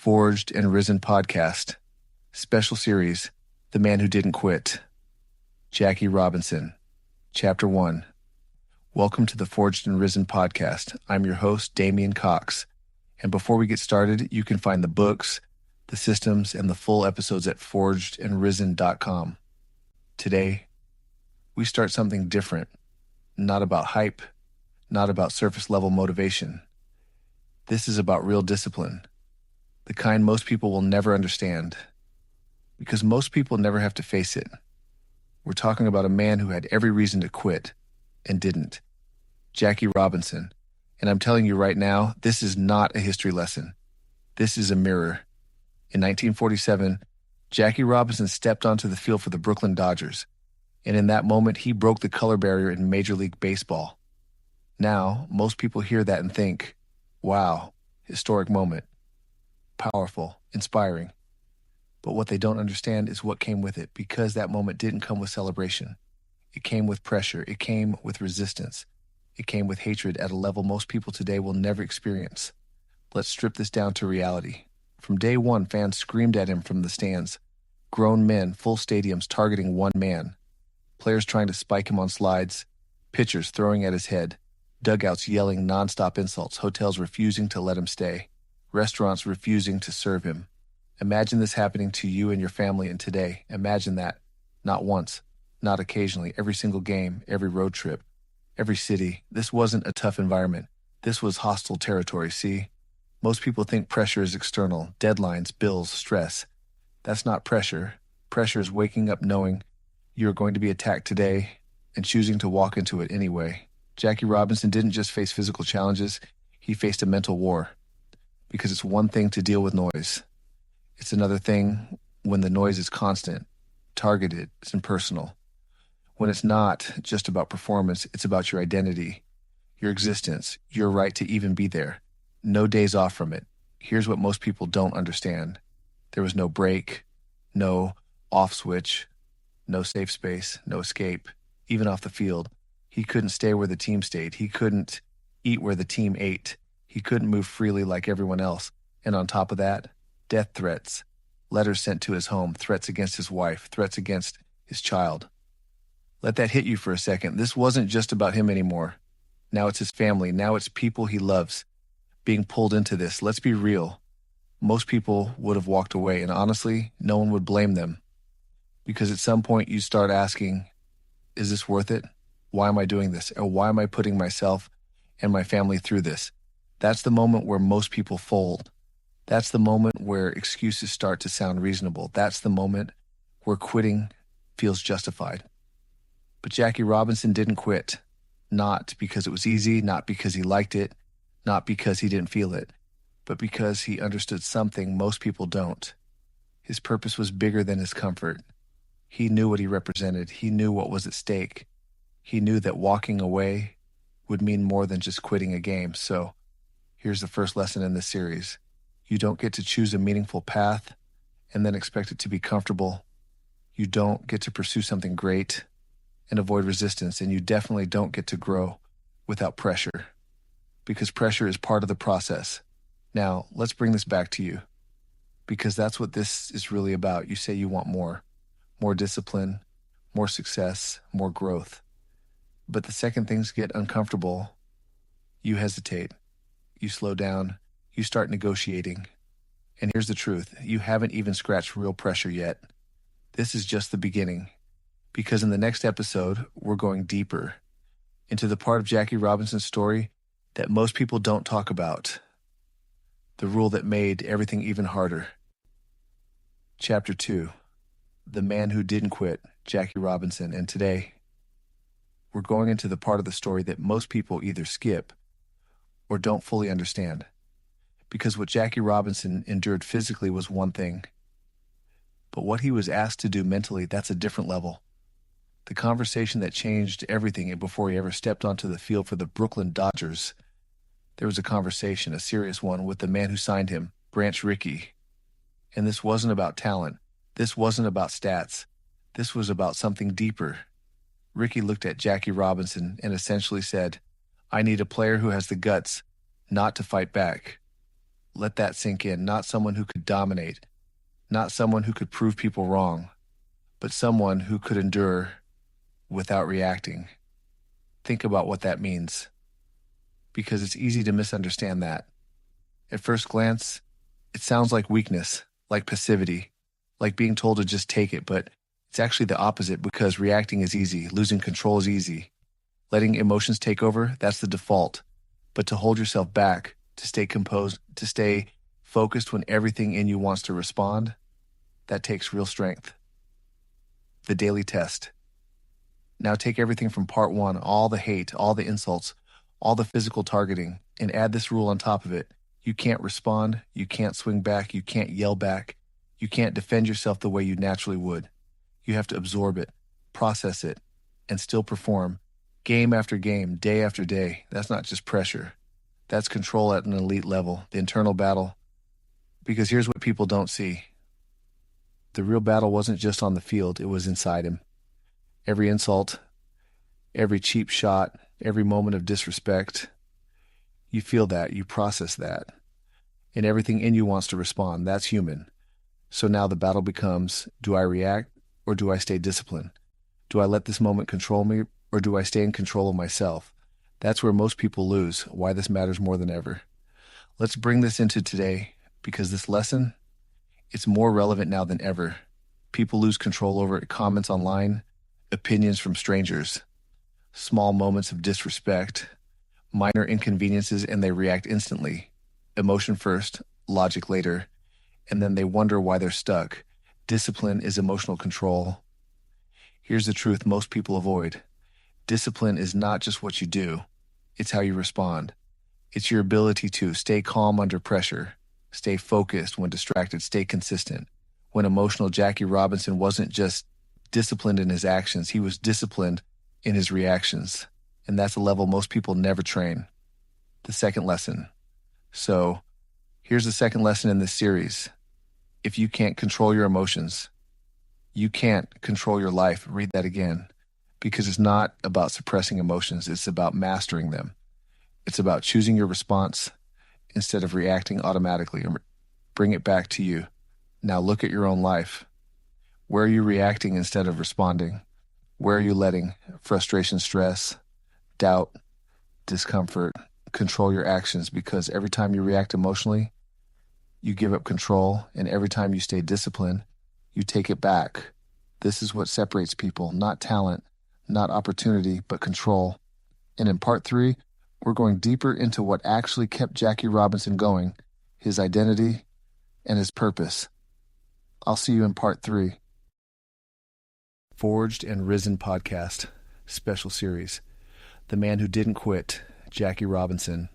Forged and Risen podcast, special series, The Man Who Didn't Quit, Jackie Robinson, Chapter 1. Welcome to the Forged and Risen podcast. I'm your host, Damian Cox. And before we get started, you can find the books, the systems, and the full episodes at forgedandrisen.com. Today, we start something different, not about hype, not about surface-level motivation. This is about real discipline, the kind most people will never understand, because most people never have to face it. We're talking about a man who had every reason to quit and didn't, Jackie Robinson. And I'm telling you right now, this is not a history lesson. This is a mirror. In 1947, Jackie Robinson stepped onto the field for the Brooklyn Dodgers, and in that moment, he broke the color barrier in Major League Baseball. Now, most people hear that and think, wow, historic moment. Powerful, inspiring. But what they don't understand is what came with it, because that moment didn't come with celebration. It came with pressure. It came with resistance. It came with hatred at a level most people today will never experience. Let's strip this down to reality. From day one, fans screamed at him from the stands. Grown men, full stadiums targeting one man. Players trying to spike him on slides. Pitchers throwing at his head. Dugouts yelling nonstop insults. Hotels refusing to let him stay. Restaurants refusing to serve him. Imagine this happening to you and your family and today. Imagine that. Not once, not occasionally, every single game, every road trip, every city. This wasn't a tough environment. This was hostile territory, see? Most people think pressure is external, deadlines, bills, stress. That's not pressure. Pressure is waking up knowing you're going to be attacked today and choosing to walk into it anyway. Jackie Robinson didn't just face physical challenges, he faced a mental war. Because it's one thing to deal with noise. It's another thing when the noise is constant, targeted, it's impersonal. When it's not just about performance, it's about your identity, your existence, your right to even be there. No days off from it. Here's what most people don't understand. There was no break, no off switch, no safe space, no escape, even off the field. He couldn't stay where the team stayed. He couldn't eat where the team ate. He couldn't move freely like everyone else. And on top of that, death threats, letters sent to his home, threats against his wife, threats against his child. Let that hit you for a second. This wasn't just about him anymore. Now it's his family. Now it's people he loves being pulled into this. Let's be real. Most people would have walked away, and honestly, no one would blame them. Because at some point you start asking, is this worth it? Why am I doing this? Or why am I putting myself and my family through this? That's the moment where most people fold. That's the moment where excuses start to sound reasonable. That's the moment where quitting feels justified. But Jackie Robinson didn't quit. Not because it was easy, not because he liked it, not because he didn't feel it, but because he understood something most people don't. His purpose was bigger than his comfort. He knew what he represented. He knew what was at stake. He knew that walking away would mean more than just quitting a game. So, here's the first lesson in this series. You don't get to choose a meaningful path and then expect it to be comfortable. You don't get to pursue something great and avoid resistance, and you definitely don't get to grow without pressure, because pressure is part of the process. Now, let's bring this back to you, because that's what this is really about. You say you want more discipline, more success, more growth. But the second things get uncomfortable, you hesitate. You slow down, you start negotiating. And here's the truth, you haven't even scratched real pressure yet. This is just the beginning, because in the next episode, we're going deeper into the part of Jackie Robinson's story that most people don't talk about, the rule that made everything even harder. Chapter 2, The Man Who Didn't Quit, Jackie Robinson. And today, we're going into the part of the story that most people either skip or don't fully understand. Because what Jackie Robinson endured physically was one thing, but what he was asked to do mentally, that's a different level. The conversation that changed everything before he ever stepped onto the field for the Brooklyn Dodgers. There was a conversation, a serious one, with the man who signed him, Branch Rickey. And this wasn't about talent. This wasn't about stats. This was about something deeper. Rickey looked at Jackie Robinson and essentially said, I need a player who has the guts not to fight back, Let that sink in. Not someone who could dominate, not someone who could prove people wrong, but someone who could endure without reacting. Think about what that means, because it's easy to misunderstand that. At first glance, it sounds like weakness, like passivity, like being told to just take it, but it's actually the opposite, because reacting is easy, losing control is easy. Letting emotions take over, that's the default. But to hold yourself back, to stay composed, to stay focused when everything in you wants to respond, that takes real strength. The daily test. Now take everything from part 1, all the hate, all the insults, all the physical targeting, and add this rule on top of it. You can't respond, you can't swing back, you can't yell back, you can't defend yourself the way you naturally would. You have to absorb it, process it, and still perform. Game after game, day after day. That's not just pressure. That's control at an elite level, the internal battle. Because here's what people don't see. The real battle wasn't just on the field, it was inside him. Every insult, every cheap shot, every moment of disrespect, you feel that, you process that. And everything in you wants to respond. That's human. So now the battle becomes, do I react or do I stay disciplined? Do I let this moment control me or do I stay in control of myself? That's where most people lose, why this matters more than ever. Let's bring this into today, because this lesson, it's more relevant now than ever. People lose control over comments online, opinions from strangers, small moments of disrespect, minor inconveniences, and they react instantly. Emotion first, logic later, and then they wonder why they're stuck. Discipline is emotional control. Here's the truth most people avoid. Discipline is not just what you do, it's how you respond. It's your ability to stay calm under pressure, stay focused when distracted, stay consistent. When emotional Jackie Robinson wasn't just disciplined in his actions, he was disciplined in his reactions. And that's a level most people never train. The second lesson. So, here's the second lesson in this series. If you can't control your emotions, you can't control your life. Read that again. Because it's not about suppressing emotions, it's about mastering them. It's about choosing your response instead of reacting automatically. Bring it back to you. Now look at your own life. Where are you reacting instead of responding? Where are you letting frustration, stress, doubt, discomfort control your actions? Because every time you react emotionally, you give up control, and every time you stay disciplined, you take it back. This is what separates people, not talent, not opportunity, but control. And in part 3, we're going deeper into what actually kept Jackie Robinson going, his identity and his purpose. I'll see you in part 3. Forged and Risen Podcast, Special Series. The Man Who Didn't Quit, Jackie Robinson.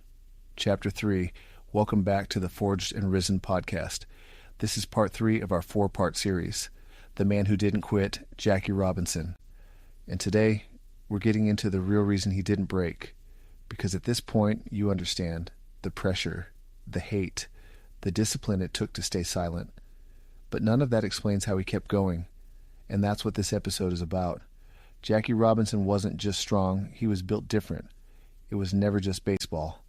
Chapter 3, welcome back to the Forged and Risen Podcast. This is part 3 of our 4-part series, The Man Who Didn't Quit, Jackie Robinson. And today, we're getting into the real reason he didn't break. Because at this point, you understand the pressure, the hate, the discipline it took to stay silent. But none of that explains how he kept going. And that's what this episode is about. Jackie Robinson wasn't just strong, he was built different. It was never just baseball.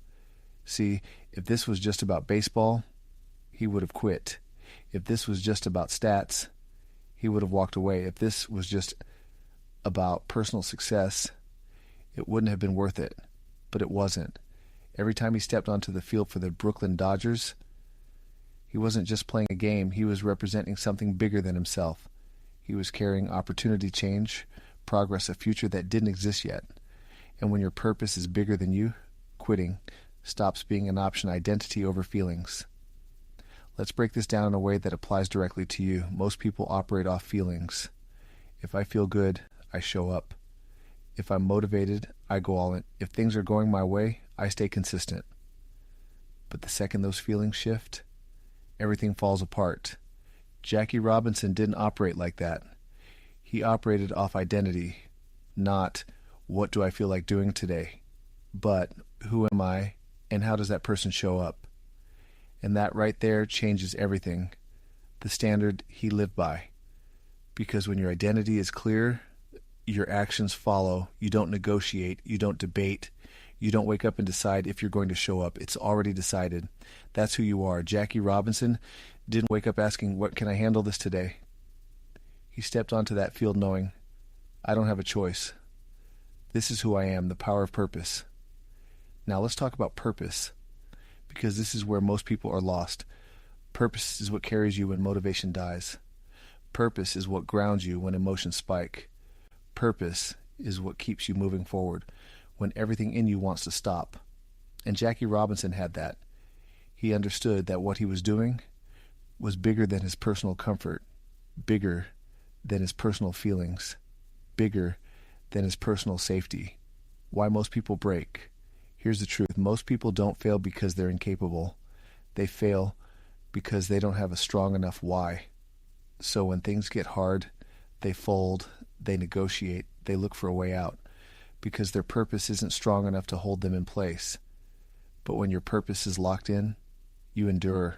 See, if this was just about baseball, he would have quit. If this was just about stats, he would have walked away. If this was just about personal success, it wouldn't have been worth it. But it wasn't. Every time he stepped onto the field for the Brooklyn Dodgers, he wasn't just playing a game, he was representing something bigger than himself. He was carrying opportunity, change, progress, a future that didn't exist yet. And when your purpose is bigger than you, quitting stops being an option, identity over feelings. Let's break this down in a way that applies directly to you. Most people operate off feelings. If I feel good, I show up. If I'm motivated, I go all in. If things are going my way, I stay consistent. But the second those feelings shift, everything falls apart. Jackie Robinson didn't operate like that. He operated off identity, not what do I feel like doing today, but who am I and how does that person show up? And that right there changes everything, the standard he lived by. Because when your identity is clear, your actions follow. You don't negotiate. You don't debate. You don't wake up and decide if you're going to show up. It's already decided. That's who you are. Jackie Robinson didn't wake up asking, what can I handle this today? He stepped onto that field knowing, I don't have a choice. This is who I am, the power of purpose. Now let's talk about purpose, because this is where most people are lost. Purpose is what carries you when motivation dies. Purpose is what grounds you when emotions spike. Purpose is what keeps you moving forward when everything in you wants to stop. And Jackie Robinson had that. He understood that what he was doing was bigger than his personal comfort, bigger than his personal feelings, bigger than his personal safety. Why most people break. Here's the truth. Most people don't fail because they're incapable. They fail because they don't have a strong enough why. So when things get hard, they fold, they negotiate, they look for a way out, because their purpose isn't strong enough to hold them in place. But when your purpose is locked in, you endure.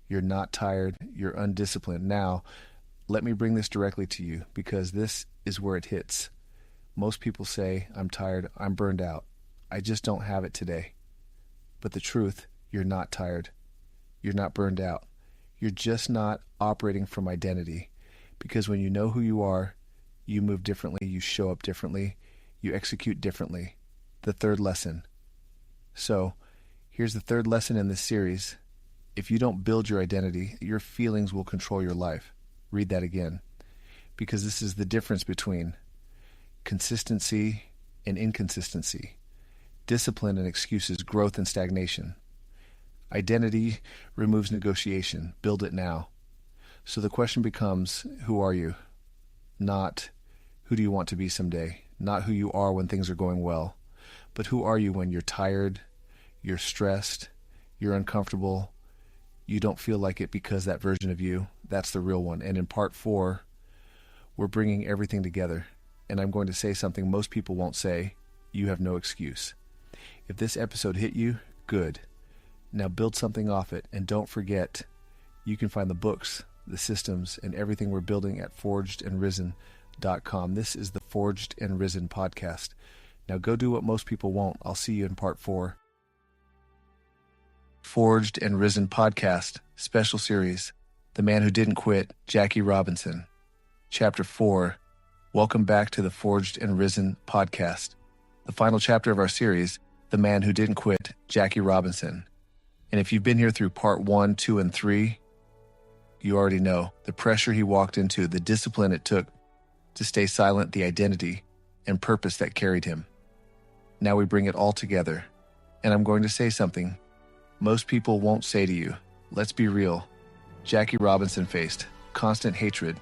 You're not tired, you're undisciplined. Now, let me bring this directly to you, because this is where it hits. Most people say, I'm tired, I'm burned out. I just don't have it today. But the truth, you're not tired. You're not burned out. You're just not operating from identity. Because when you know who you are, you move differently, you show up differently, you execute differently. The third lesson. So, here's the third lesson in this series. If you don't build your identity, your feelings will control your life. Read that again. Because this is the difference between consistency and inconsistency. Discipline and excuses, growth and stagnation. Identity removes negotiation. Build it now. So the question becomes, who are you? Not who do you want to be someday? Not who you are when things are going well. But who are you when you're tired, you're stressed, you're uncomfortable, you don't feel like it, because that version of you, that's the real one. And in part 4, we're bringing everything together. And I'm going to say something most people won't say. You have no excuse. If this episode hit you, good. Now build something off it. And don't forget, you can find the books, the systems, and everything we're building at forgedandrisen.com. This is the Forged and Risen podcast. Now go do what most people won't. I'll see you in part 4. Forged and Risen podcast, special series, The Man Who Didn't Quit, Jackie Robinson. Chapter 4, welcome back to the Forged and Risen podcast. The final chapter of our series, The Man Who Didn't Quit, Jackie Robinson. And if you've been here through part 1, 2, and 3, you already know the pressure he walked into, the discipline it took to stay silent, the identity and purpose that carried him. Now we bring it all together. And I'm going to say something most people won't say to you. Let's be real. Jackie Robinson faced constant hatred,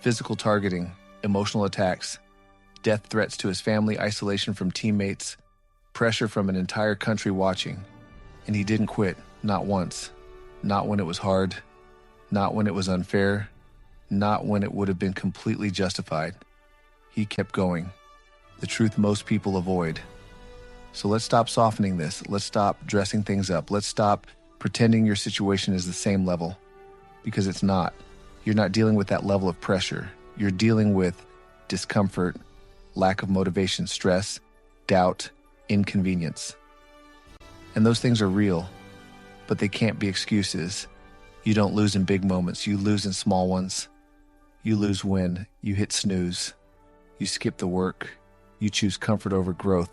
physical targeting, emotional attacks, death threats to his family, isolation from teammates, pressure from an entire country watching. And he didn't quit, not once. Not when it was hard, not when it was unfair, not when it would have been completely justified. He kept going. The truth most people avoid. So let's stop softening this. Let's stop dressing things up. Let's stop pretending your situation is the same level, because it's not. You're not dealing with that level of pressure. You're dealing with discomfort, lack of motivation, stress, doubt, inconvenience. And those things are real, but they can't be excuses. You don't lose in big moments. You lose in small ones. You lose when you hit snooze. You skip the work. You choose comfort over growth.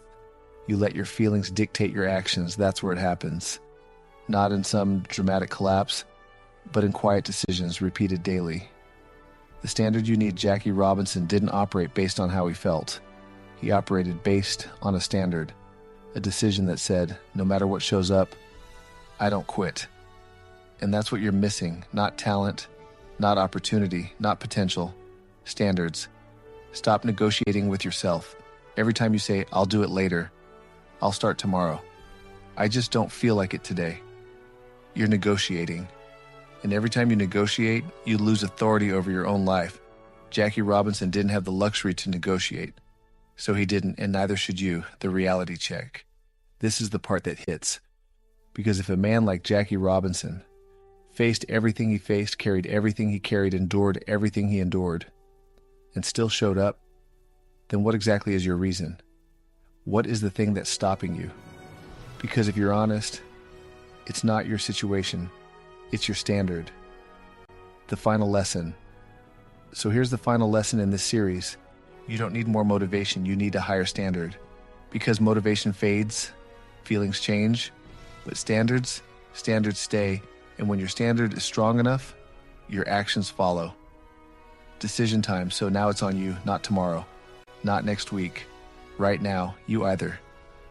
You let your feelings dictate your actions. That's where it happens. Not in some dramatic collapse, but in quiet decisions repeated daily. The standard you need, Jackie Robinson didn't operate based on how he felt. He operated based on a standard, a decision that said, no matter what shows up, I don't quit. And that's what you're missing, not talent, not opportunity, not potential, standards. Stop negotiating with yourself. Every time you say, I'll do it later, I'll start tomorrow, I just don't feel like it today. You're negotiating. And every time you negotiate, you lose authority over your own life. Jackie Robinson didn't have the luxury to negotiate. So he didn't, and neither should you. The reality check. This is the part that hits. Because if a man like Jackie Robinson faced everything he faced, carried everything he carried, endured everything he endured, and still showed up, then what exactly is your reason? What is the thing that's stopping you? Because if you're honest, it's not your situation, it's your standard. The final lesson. So here's the final lesson in this series. You don't need more motivation, you need a higher standard. Because motivation fades, feelings change, but standards stay, and when your standard is strong enough, your actions follow. Decision time, so now it's on you, not tomorrow, not next week. Right now, you either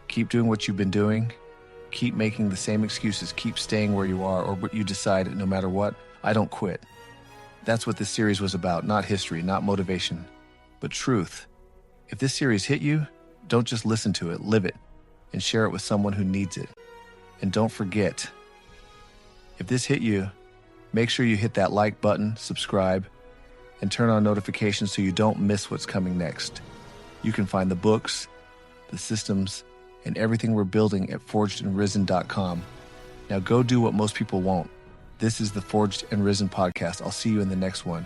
keep doing what you've been doing, keep making the same excuses, keep staying where you are, or what you decide, no matter what, I don't quit. That's what this series was about, not history, not motivation, but truth. If this series hit you, don't just listen to it, live it, and share it with someone who needs it. And don't forget, if this hit you, make sure you hit that like button, subscribe, and turn on notifications so you don't miss what's coming next. You can find the books, the systems, and everything we're building at forgedandrisen.com. Now go do what most people won't. This is the Forged and Risen podcast. I'll see you in the next one.